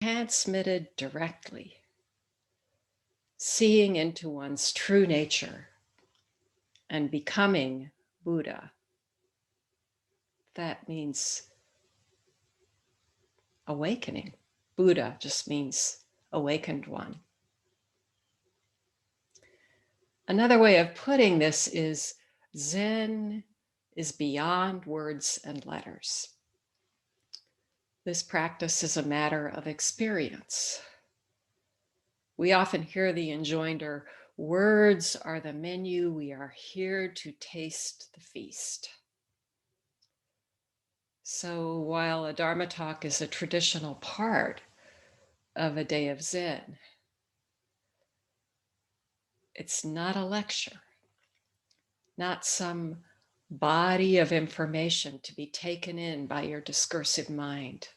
transmitted directly, seeing into one's true nature and becoming Buddha. That means awakening. Buddha just means awakened one. Another way of putting this is Zen is beyond words and letters. This practice is a matter of experience. We often hear the enjoinder, words are the menu, we are here to taste the feast. So while a Dharma talk is a traditional part of a day of Zen, it's not a lecture, not some body of information to be taken in by your discursive mind.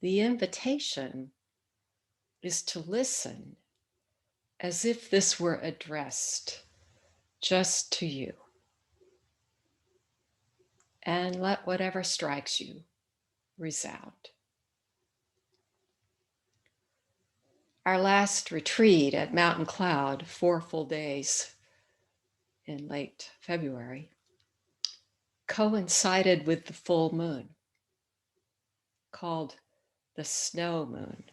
The invitation is to listen as if this were addressed just to you. And let whatever strikes you resound. Our last retreat at Mountain Cloud, 4 full days in late February, coincided with the full moon, called the snow moon.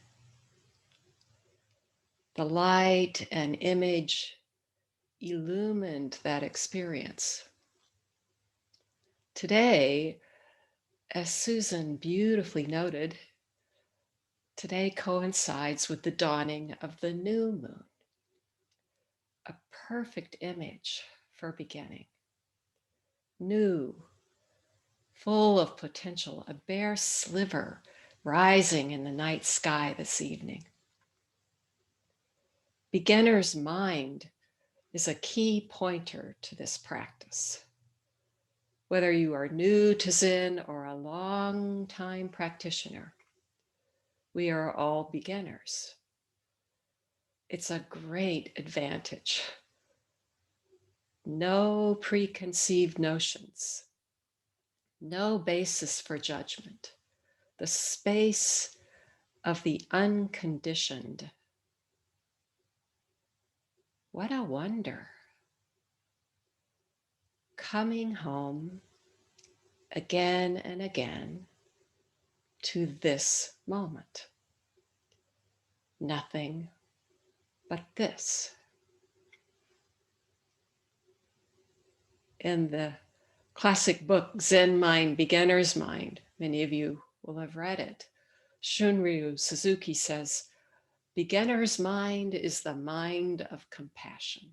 The light and image illumined that experience. Today, as Susan beautifully noted, today coincides with the dawning of the new moon, a perfect image for beginning. New, full of potential, a bare sliver rising in the night sky this evening. Beginner's mind is a key pointer to this practice. Whether you are new to Zen or a long-time practitioner, we are all beginners. It's a great advantage. No preconceived notions, no basis for judgment, the space of the unconditioned. What a wonder. Coming home again and again to this moment. Nothing but this. In the classic book, Zen Mind, Beginner's Mind, many of you will have read it. Shunryu Suzuki says, beginner's mind is the mind of compassion.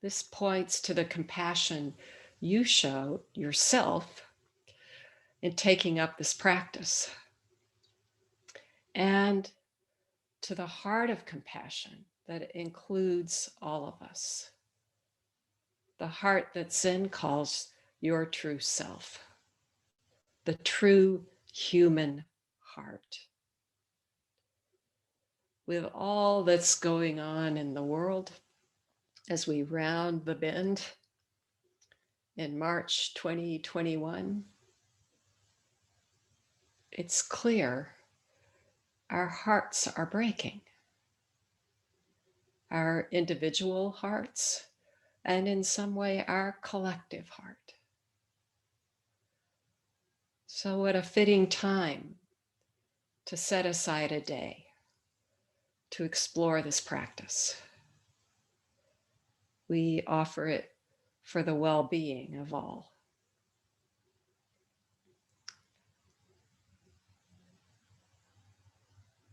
This points to the compassion you show yourself in taking up this practice, and to the heart of compassion that includes all of us. The heart that Zen calls your true self, the true human heart. With all that's going on in the world, as we round the bend in March 2021, it's clear our hearts are breaking. Our individual hearts, and in some way our collective heart. So what a fitting time to set aside a day to explore this practice. We offer it for the well-being of all.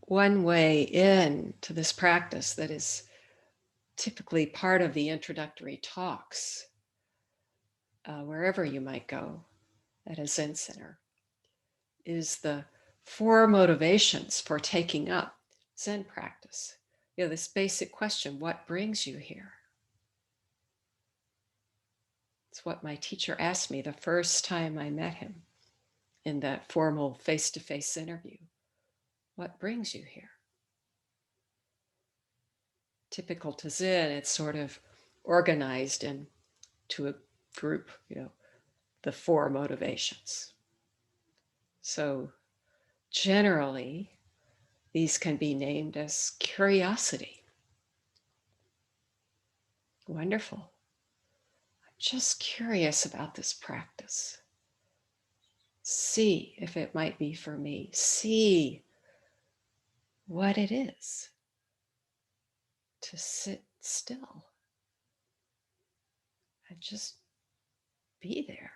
One way into this practice that is typically part of the introductory talks, wherever you might go at a Zen center, is the 4 motivations for taking up Zen practice. You know, this basic question, what brings you here? It's what my teacher asked me the first time I met him in that formal face-to-face interview. What brings you here? Typical to Zen, it's sort of organized into a group, you know, the 4 motivations. So Generally, these can be named as curiosity. Wonderful. I'm just curious about this practice. See if it might be for me. See what it is to sit still and just be there.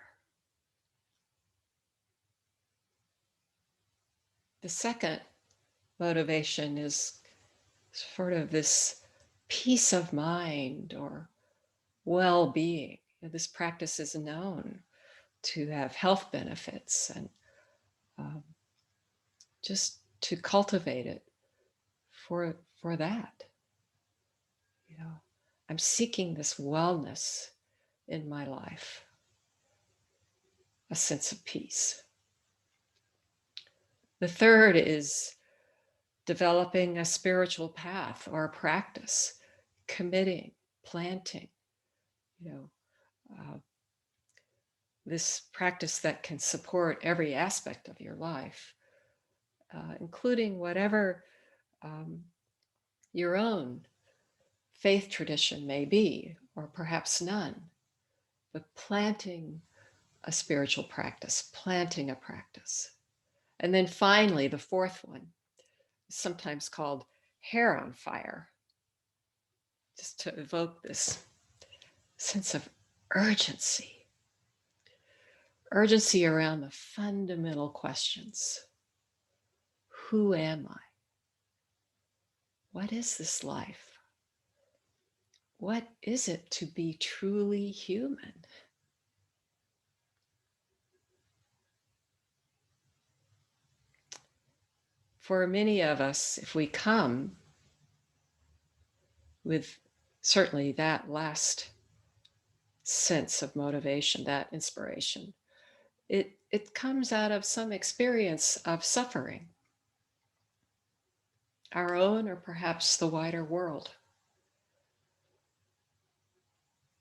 The second motivation is sort of this peace of mind or well-being. This practice is known to have health benefits, and um, just to cultivate it for that. I'm seeking this wellness in my life, a sense of peace. The third is developing a spiritual path or a practice, committing, planting, you know, this practice that can support every aspect of your life, including whatever your own faith tradition may be, or perhaps none, but planting a spiritual practice, planting a practice. And then finally, the fourth one, sometimes called hair on fire, just to evoke this sense of urgency around the fundamental questions. Who am I? What is this life? What is it to be truly human? For many of us, if we come with certainly that last sense of motivation, that inspiration, it comes out of some experience of suffering, our own or perhaps the wider world.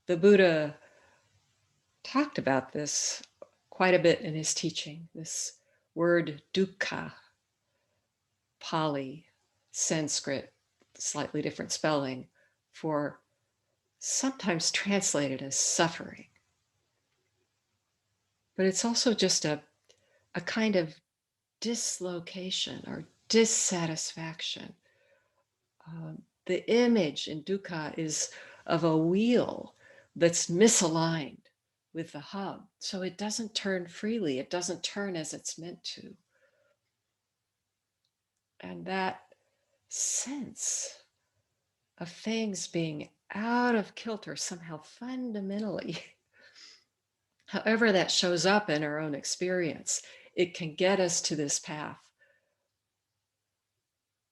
The Buddha talked about this quite a bit in his teaching, this word dukkha, Pali, Sanskrit, slightly different spelling, for sometimes translated as suffering. But it's also just a kind of dislocation or dissatisfaction. The image in dukkha is of a wheel that's misaligned with the hub. So it doesn't turn freely, it doesn't turn as it's meant to. And that sense of things being out of kilter somehow fundamentally, however that shows up in our own experience, it can get us to this path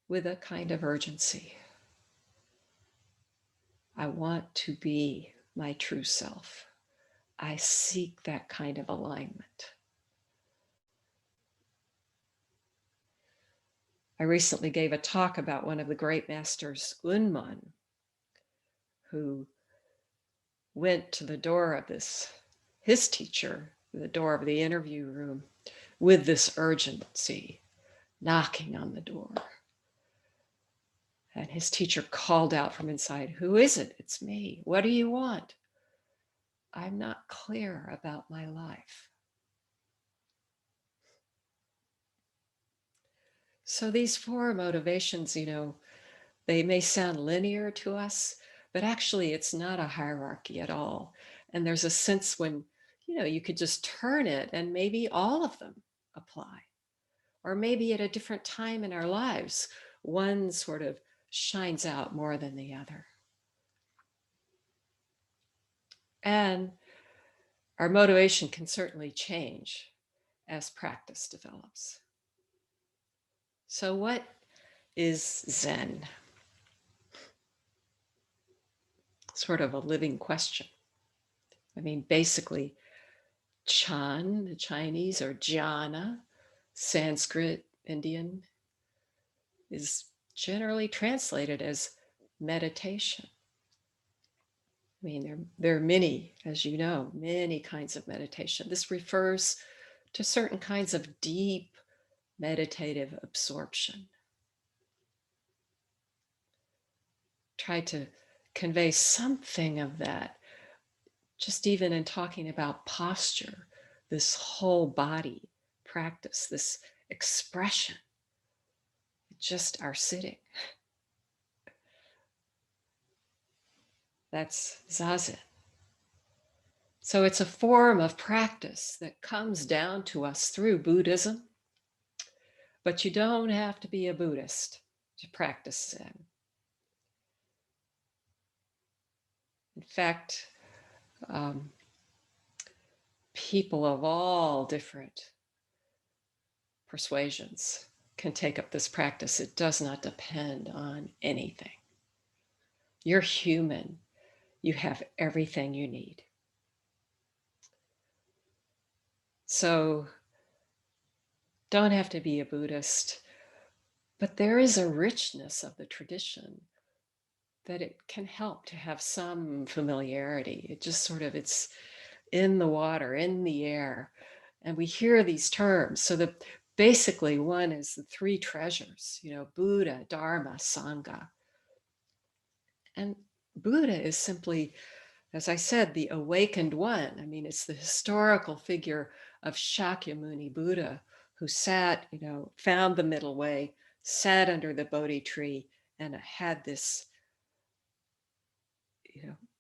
with a kind of urgency. I want to be my true self. I seek that kind of alignment. I recently gave a talk about one of the great masters, Unman, who went to the door of his teacher, the door of the interview room, with this urgency, knocking on the door. And his teacher called out from inside, "Who is it? It's me. What do you want? I'm not clear about my life." So these four motivations, they may sound linear to us, but actually it's not a hierarchy at all. And there's a sense when, you could just turn it and maybe all of them apply. Or maybe at a different time in our lives, one sort of shines out more than the other. And our motivation can certainly change as practice develops. So what is Zen? Sort of a living question. I mean, basically, Chan, the Chinese, or jhana, Sanskrit, Indian, is generally translated as meditation. I mean, there are many, as you know, many kinds of meditation. This refers to certain kinds of deep meditative absorption. Try to convey something of that, just even in talking about posture, this whole body practice, this expression, just our sitting. That's zazen. So it's a form of practice that comes down to us through Buddhism, but you don't have to be a Buddhist to practice Zen. In fact, people of all different persuasions can take up this practice. It does not depend on anything. You're human. You have everything you need. So don't have to be a Buddhist, but there is a richness of the tradition that it can help to have some familiarity. It just sort of, it's in the water, in the air. And we hear these terms. So basically one is the three treasures, Buddha, Dharma, Sangha. And Buddha is simply, as I said, the awakened one. I mean, it's the historical figure of Shakyamuni Buddha who sat, found the middle way, sat under the Bodhi tree and had this,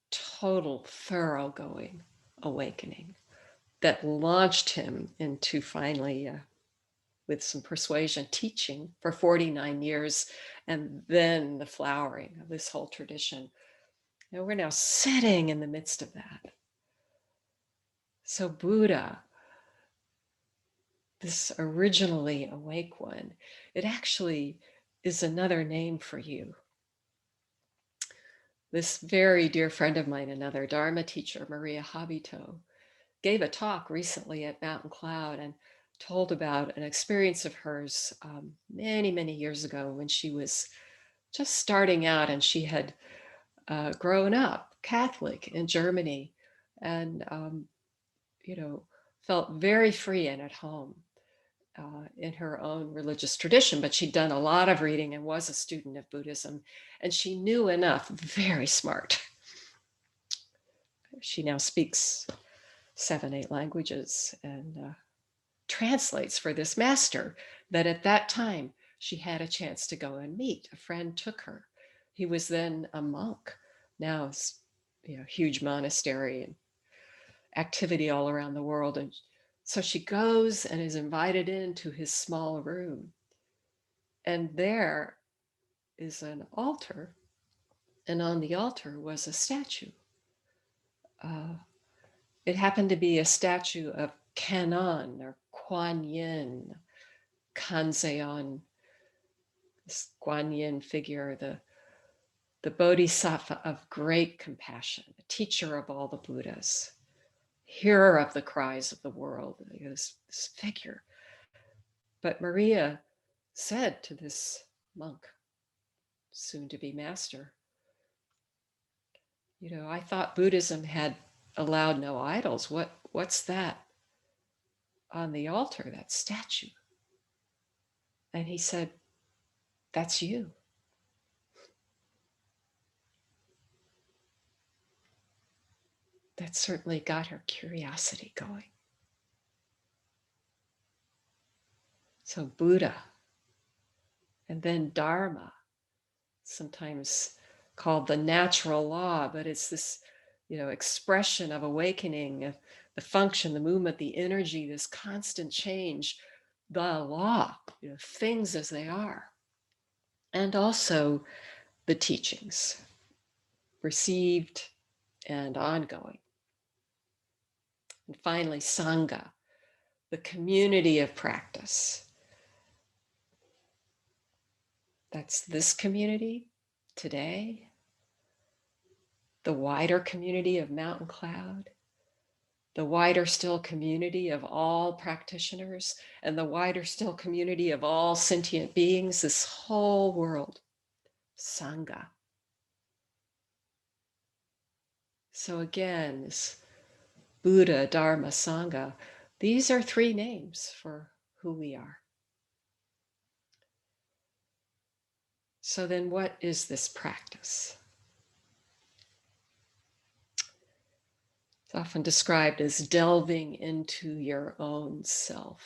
total thoroughgoing awakening that launched him into finally, with some persuasion, teaching for 49 years, and then the flowering of this whole tradition. And we're now sitting in the midst of that. So Buddha, this originally awake one, it actually is another name for you. This very dear friend of mine, another Dharma teacher, Maria Habito, gave a talk recently at Mountain Cloud and told about an experience of hers many, many years ago when she was just starting out, and she had grown up Catholic in Germany and, felt very free and at home in her own religious tradition, but she'd done a lot of reading and was a student of Buddhism, and she knew enough, very smart. She now speaks 7, 8 languages and translates for this master that at that time she had a chance to go and meet. A friend took her. He was then a monk. Now it's huge monastery and activity all around the world. And so she goes and is invited into his small room. And there is an altar. And on the altar was a statue. It happened to be a statue of Kannon or Kuan Yin, Kanzeon, this Kuan Yin figure, the Bodhisattva of great compassion, a teacher of all the Buddhas, hearer of the cries of the world, this figure. But Maria said to this monk, soon to be master, I thought Buddhism had allowed no idols. What's that on the altar, that statue? And he said, that's you. That certainly got her curiosity going. So Buddha, and then Dharma, sometimes called the natural law, but it's this, expression of awakening, of the function, the movement, the energy, this constant change, the law, things as they are. And also the teachings, received and ongoing. And finally, Sangha, the community of practice. That's this community today, the wider community of Mountain Cloud, the wider still community of all practitioners, and the wider still community of all sentient beings, this whole world, Sangha. So again, this Buddha, Dharma, Sangha, these are 3 names for who we are. So then what is this practice? It's often described as delving into your own self.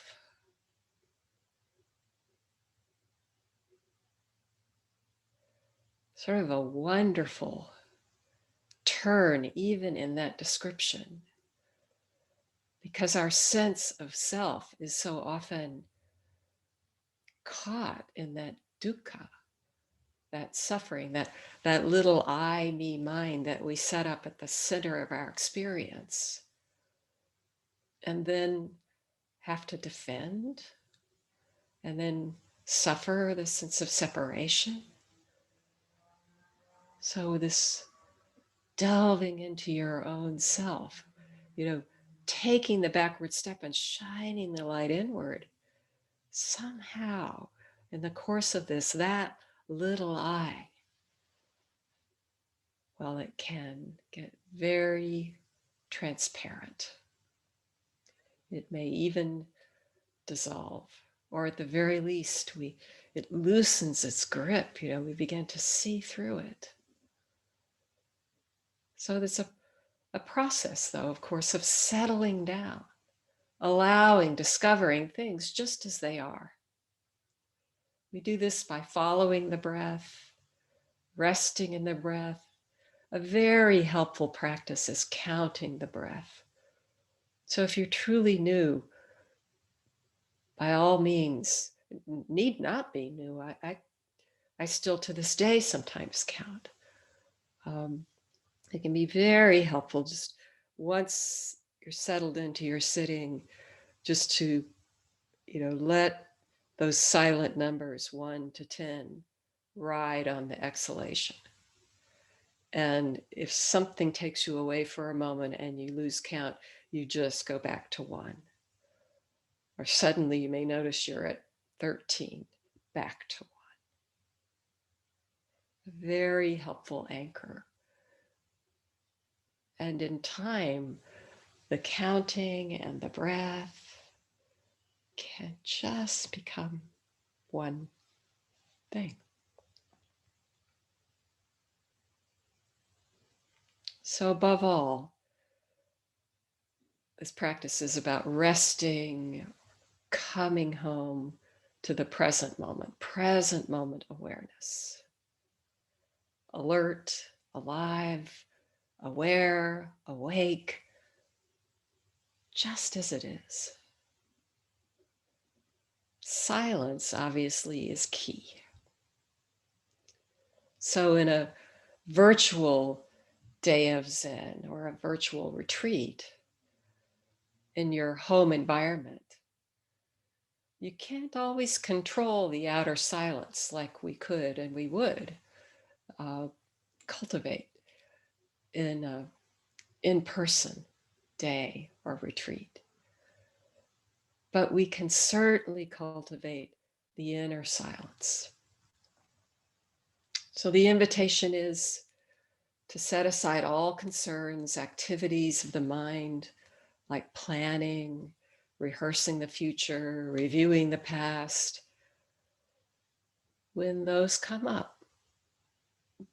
Sort of a wonderful turn, even in that description, because our sense of self is so often caught in that dukkha, that suffering, that little I, me, mine that we set up at the center of our experience, and then have to defend, and then suffer the sense of separation. So this delving into your own self, taking the backward step and shining the light inward, somehow in the course of this, that little I, well, it can get very transparent. It may even dissolve, or at the very least, it loosens its grip. We begin to see through it. So there's a process, though, of course, of settling down, allowing, discovering things just as they are. We do this by following the breath, resting in the breath. A very helpful practice is counting the breath. So if you're truly new, by all means, need not be new. I still to this day sometimes count. It can be very helpful just once you're settled into your sitting, just to, let those silent numbers 1 to 10 ride on the exhalation. And if something takes you away for a moment and you lose count, you just go back to 1. Or suddenly you may notice you're at 13, back to 1. A very helpful anchor. And in time, the counting and the breath can just become one thing. So above all, this practice is about resting, coming home to the present moment awareness. Alert, alive, aware, awake, just as it is. Silence, obviously, is key. So in a virtual day of Zen or a virtual retreat in your home environment, you can't always control the outer silence like we could and we would cultivate in an in-person day or retreat. But we can certainly cultivate the inner silence. So the invitation is to set aside all concerns, activities of the mind, like planning, rehearsing the future, reviewing the past. When those come up, you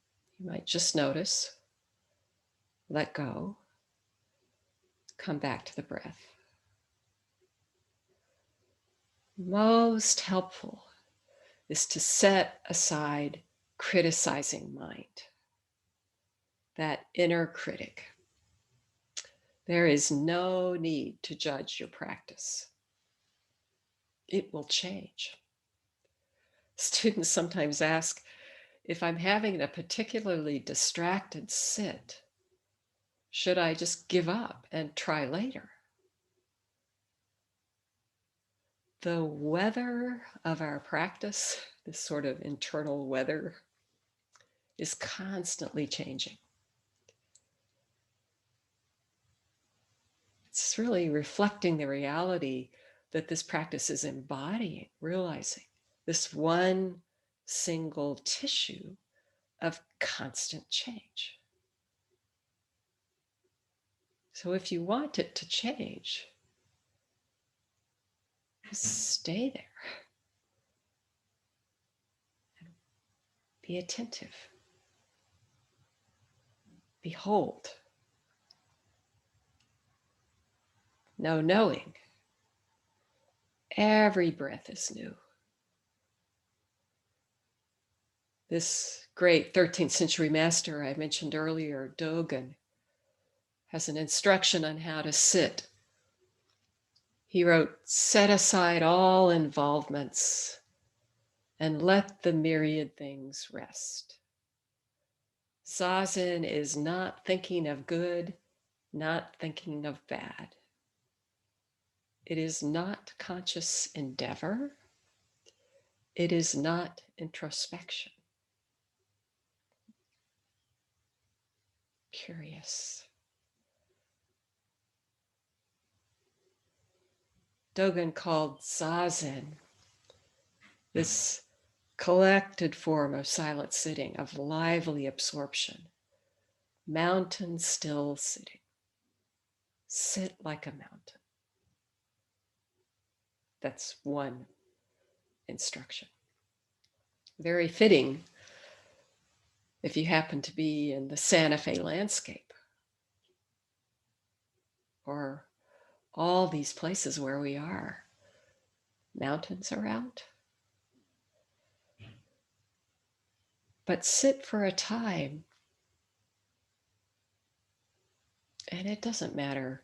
might just notice, let go, come back to the breath. Most helpful is to set aside criticizing mind, that inner critic. There is no need to judge your practice. It will change. Students sometimes ask, if I'm having a particularly distracted sit, should I just give up and try later? The weather of our practice, this sort of internal weather, is constantly changing. It's really reflecting the reality that this practice is embodying, realizing this one single tissue of constant change. So if you want it to change, stay there. Be attentive. Behold. No knowing. Every breath is new. This great 13th century master I mentioned earlier, Dogen, has an instruction on how to sit. He wrote, "Set aside all involvements and let the myriad things rest." Zazen is not thinking of good, not thinking of bad. It is not conscious endeavor. It is not introspection. Curious. Dogen called Zazen this collected form of silent sitting, of lively absorption, mountain still sitting. Sit like a mountain. That's one instruction. Very fitting if you happen to be in the Santa Fe landscape or all these places where we are. Mountains around. But sit for a time, and it doesn't matter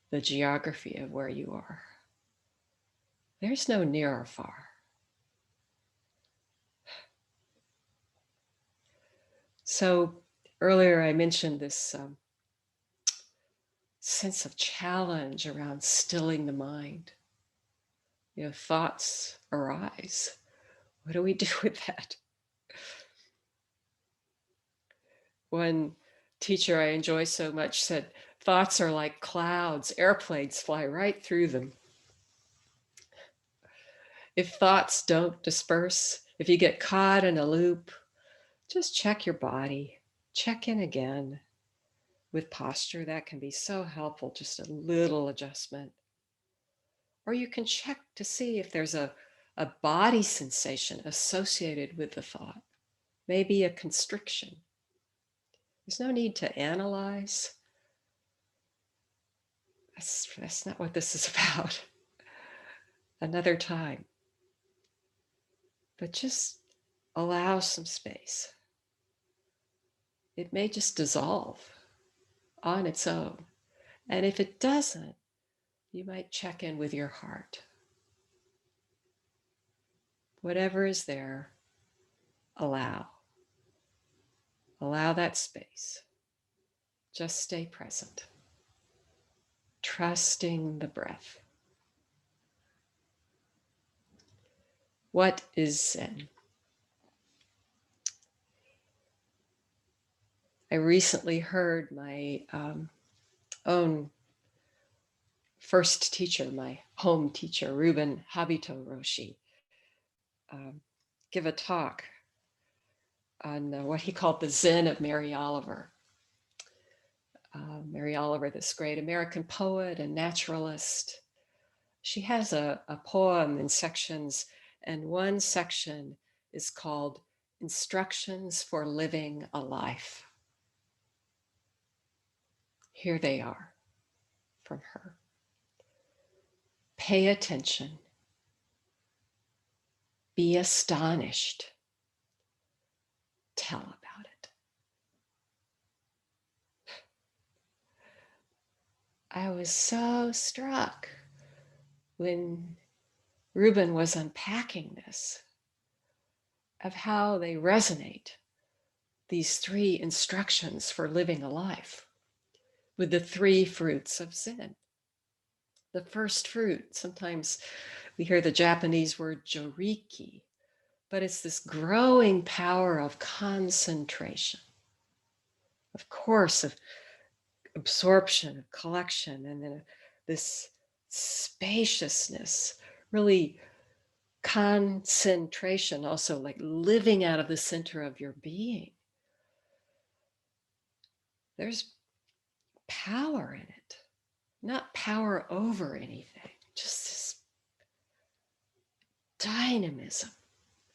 the geography of where you are. There's no near or far. So earlier I mentioned this sense of challenge around stilling the mind. Thoughts arise. What do we do with that? One teacher I enjoy so much said, thoughts are like clouds, airplanes fly right through them. If thoughts don't disperse, if you get caught in a loop, just check your body, check in again with posture. That can be so helpful, just a little adjustment. Or you can check to see if there's a body sensation associated with the thought, maybe a constriction. There's no need to analyze. That's not what this is about. Another time. But just allow some space. It may just dissolve on its own. And if it doesn't, you might check in with your heart. Whatever is there, allow. Allow that space. Just stay present. Trusting the breath. What is Zen? I recently heard my own first teacher, my home teacher, Ruben Habito Roshi, give a talk on what he called the Zen of Mary Oliver. Mary Oliver, this great American poet and naturalist. She has a poem in sections, and one section is called Instructions for Living a Life. Here they are from her. Pay attention. Be astonished. Tell about it. I was so struck when Ruben was unpacking this, of how they resonate, these three instructions for living a life, with the three fruits of Zen. The first fruit, sometimes we hear the Japanese word joriki, but it's this growing power of concentration, of course, of absorption, of collection, and then this spaciousness, really concentration, also like living out of the center of your being. There's power in it, not power over anything, just this dynamism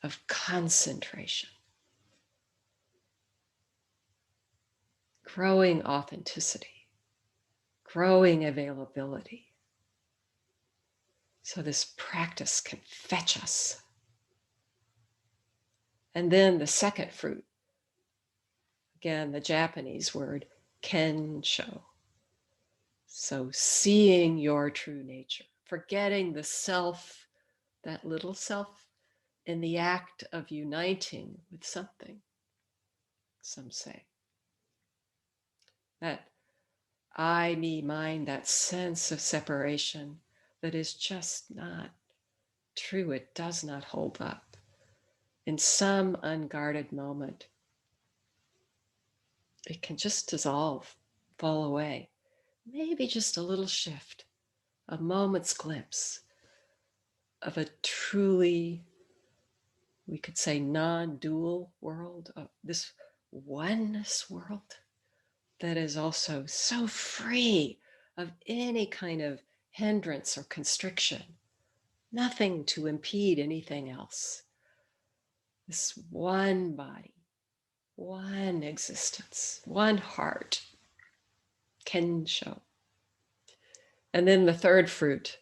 of concentration. growing authenticity, growing availability. So this practice can fetch us. And then the second fruit, again, the Japanese word, kensho. So seeing your true nature, forgetting the self, that little self, in the act of uniting with something, some say. That I, me, mine, that sense of separation that is just not true. It does not hold up. In some unguarded moment, it can just dissolve, fall away. Maybe just a little shift, a moment's glimpse of a truly, we could say, non-dual world, of this oneness world that is also so free of any kind of hindrance or constriction, nothing to impede anything else. This one body, one existence, one heart, kensho. And then the third fruit,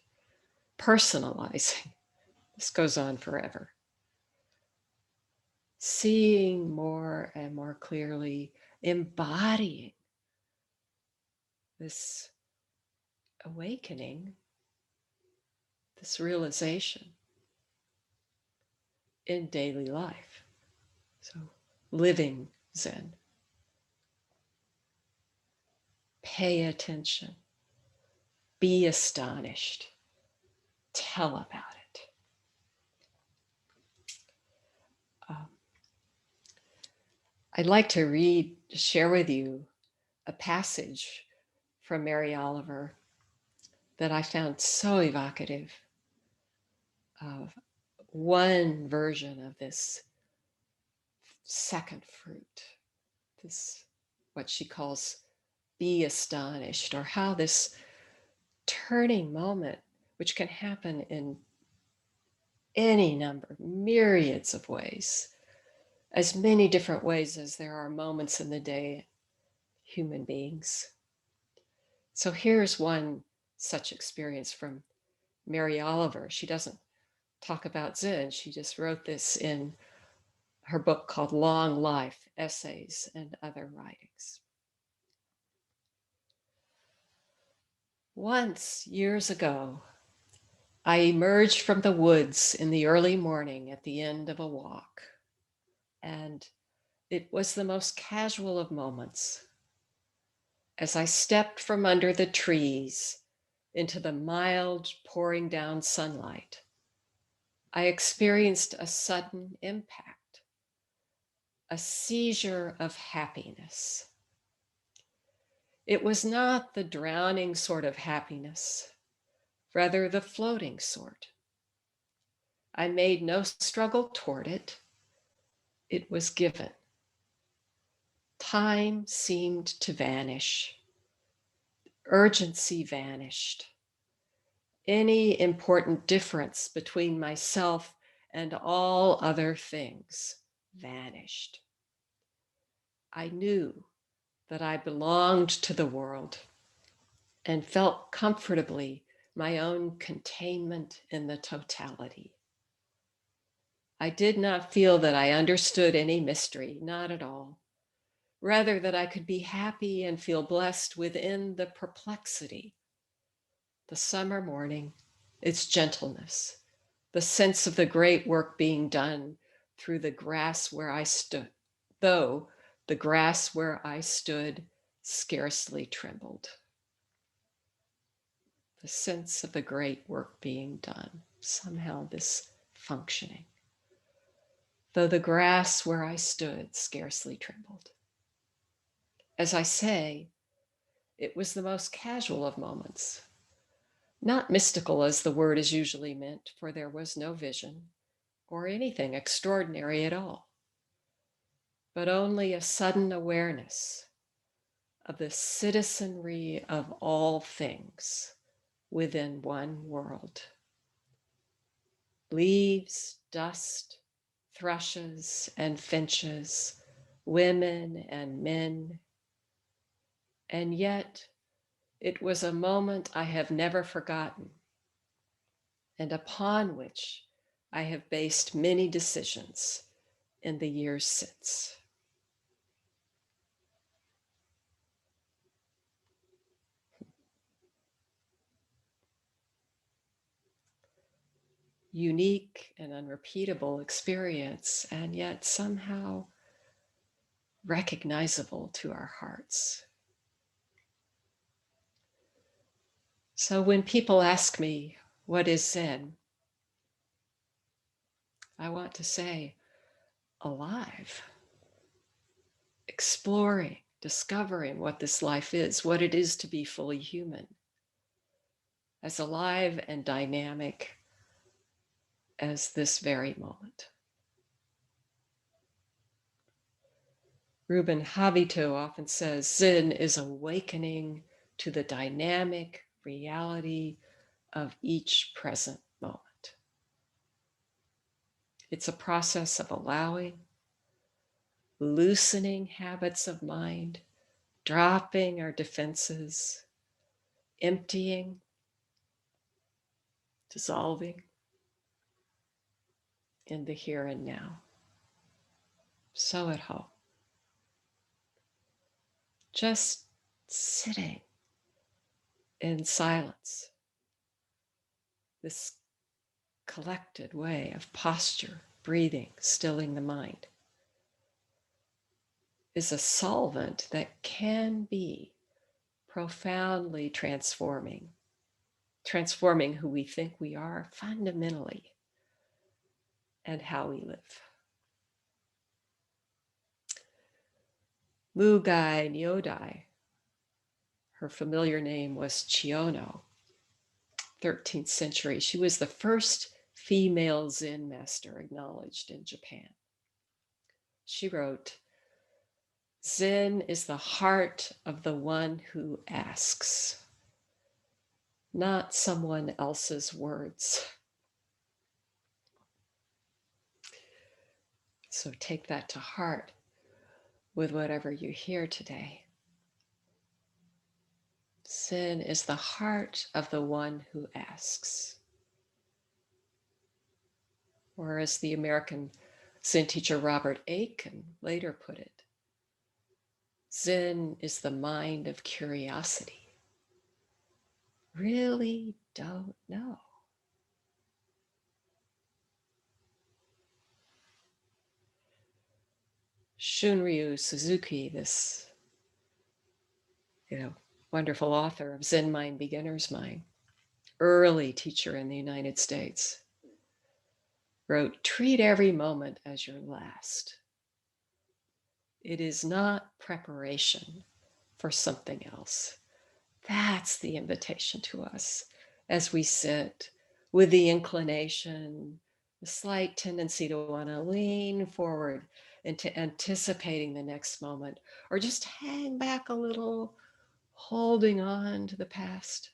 personalizing. This goes on forever. Seeing more and more clearly, embodying this awakening, this realization in daily life. So, living Zen. Pay attention. Be astonished. Tell about it. I'd like to share with you a passage from Mary Oliver that I found so evocative of one version of this second fruit, this, what she calls be astonished, or how this turning moment, which can happen in any number, myriads of ways, as many different ways as there are moments in the day, human beings. So here's one such experience from Mary Oliver. She doesn't talk about Zen. She just wrote this in her book called Long Life, Essays and Other Writings. Once, years ago, I emerged from the woods in the early morning at the end of a walk, and it was the most casual of moments. As I stepped from under the trees into the mild pouring down sunlight, I experienced a sudden impact, a seizure of happiness. It was not the drowning sort of happiness, rather the floating sort. I made no struggle toward it. It was given. Time seemed to vanish. Urgency vanished. Any important difference between myself and all other things vanished. I knew that I belonged to the world and felt comfortably my own containment in the totality. I did not feel that I understood any mystery, not at all. Rather, that I could be happy and feel blessed within the perplexity. The summer morning, its gentleness, the sense of the great work being done through the grass where I stood, though the grass where I stood scarcely trembled. The sense of the great work being done, somehow this functioning, though the grass where I stood scarcely trembled. As I say, it was the most casual of moments, not mystical as the word is usually meant, for there was no vision or anything extraordinary at all, but only a sudden awareness of the citizenry of all things within one world. Leaves, dust, thrushes and finches, women and men, And yet, it was a moment I have never forgotten, and upon which I have based many decisions in the years since. Unique and unrepeatable experience, and yet somehow recognizable to our hearts. So when people ask me, what is Zen? I want to say, alive, exploring, discovering what this life is, what it is to be fully human, as alive and dynamic as this very moment. Ruben Habito often says Zen is awakening to the dynamic reality of each present moment. It's a process of allowing, loosening habits of mind, dropping our defenses, emptying, dissolving in the here and now. So at home. Just sitting in silence, this collected way of posture, breathing, stilling the mind, is a solvent that can be profoundly transforming who we think we are fundamentally and how we live. Mugai Nyodai, her familiar name was Chiono, 13th century. She was the first female Zen master acknowledged in Japan. She wrote, Zen is the heart of the one who asks, not someone else's words. So take that to heart with whatever you hear today. Zen is the heart of the one who asks. Or as the American Zen teacher Robert Aiken later put it, Zen is the mind of curiosity. Really don't know. Shunryu Suzuki, this wonderful author of Zen Mind, Beginner's Mind, early teacher in the United States, wrote, treat every moment as your last. It is not preparation for something else. That's the invitation to us as we sit with the inclination, the slight tendency to want to lean forward into anticipating the next moment, or just hang back a little, holding on to the past.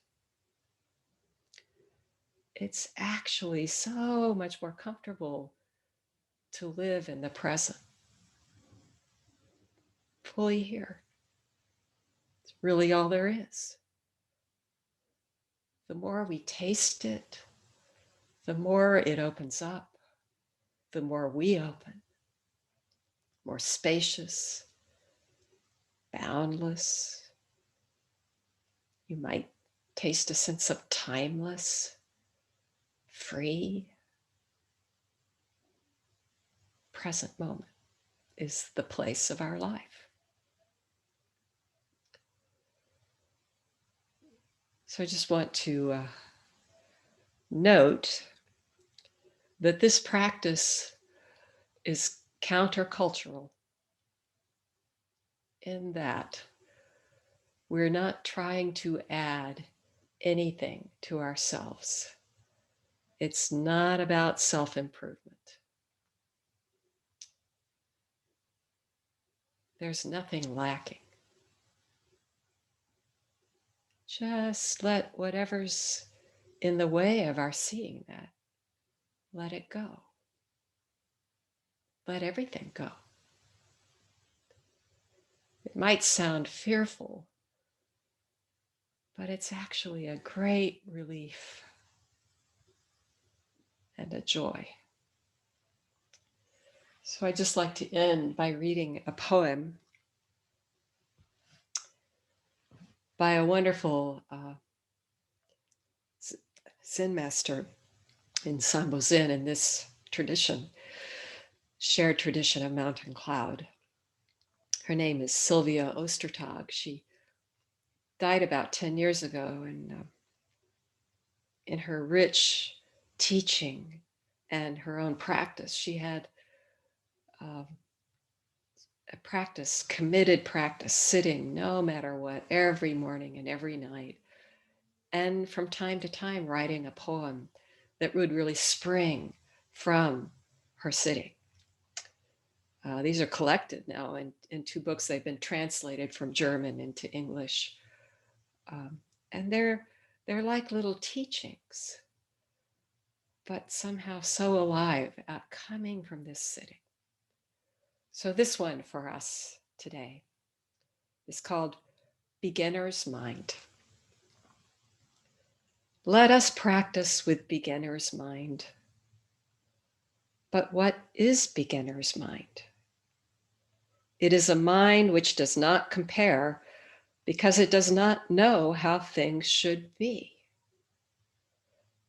It's actually so much more comfortable to live in the present, fully here. It's really all there is. The more we taste it, the more it opens up, the more we open, more spacious, boundless. You might taste a sense of timeless, free. Present moment is the place of our life. So I just want to note that this practice is countercultural in that we're not trying to add anything to ourselves. It's not about self-improvement. There's nothing lacking. Just let whatever's in the way of our seeing that, let it go. Let everything go. It might sound fearful but it's actually a great relief and a joy. So I'd just like to end by reading a poem by a wonderful Zen master in Sambo Zen, in this tradition, shared tradition of Mountain Cloud. Her name is Sylvia Ostertag. She died about 10 years ago, and in her rich teaching and her own practice, she had a practice, committed practice, sitting no matter what, every morning and every night, and from time to time writing a poem that would really spring from her sitting. These are collected now in two books. They've been translated from German into English. And they're like little teachings, but somehow so alive, coming from this sitting. So this one for us today is called Beginner's Mind. Let us practice with beginner's mind. But what is beginner's mind? It is a mind which does not compare because it does not know how things should be.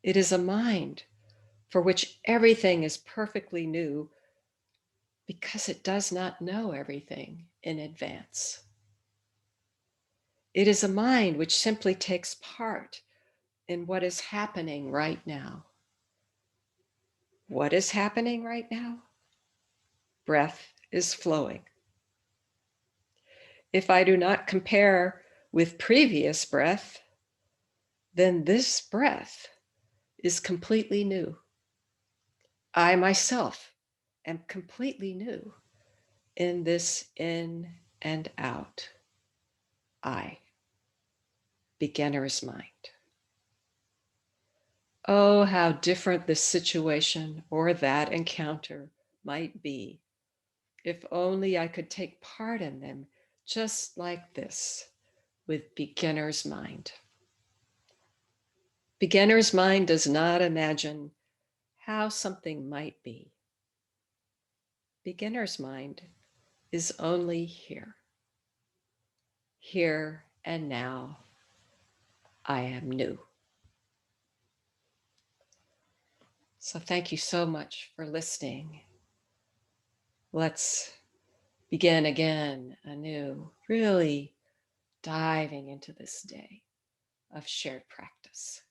It is a mind for which everything is perfectly new because it does not know everything in advance. It is a mind which simply takes part in what is happening right now. What is happening right now? Breath is flowing. If I do not compare with previous breath, then this breath is completely new. I myself am completely new in this in and out. I, beginner's mind. Oh, how different this situation or that encounter might be if only I could take part in them just like this with beginner's mind. Beginner's mind does not imagine how something might be. Beginner's mind is only here. Here and now, I am new. So thank you so much for listening. Let's begin again anew, really diving into this day of shared practice.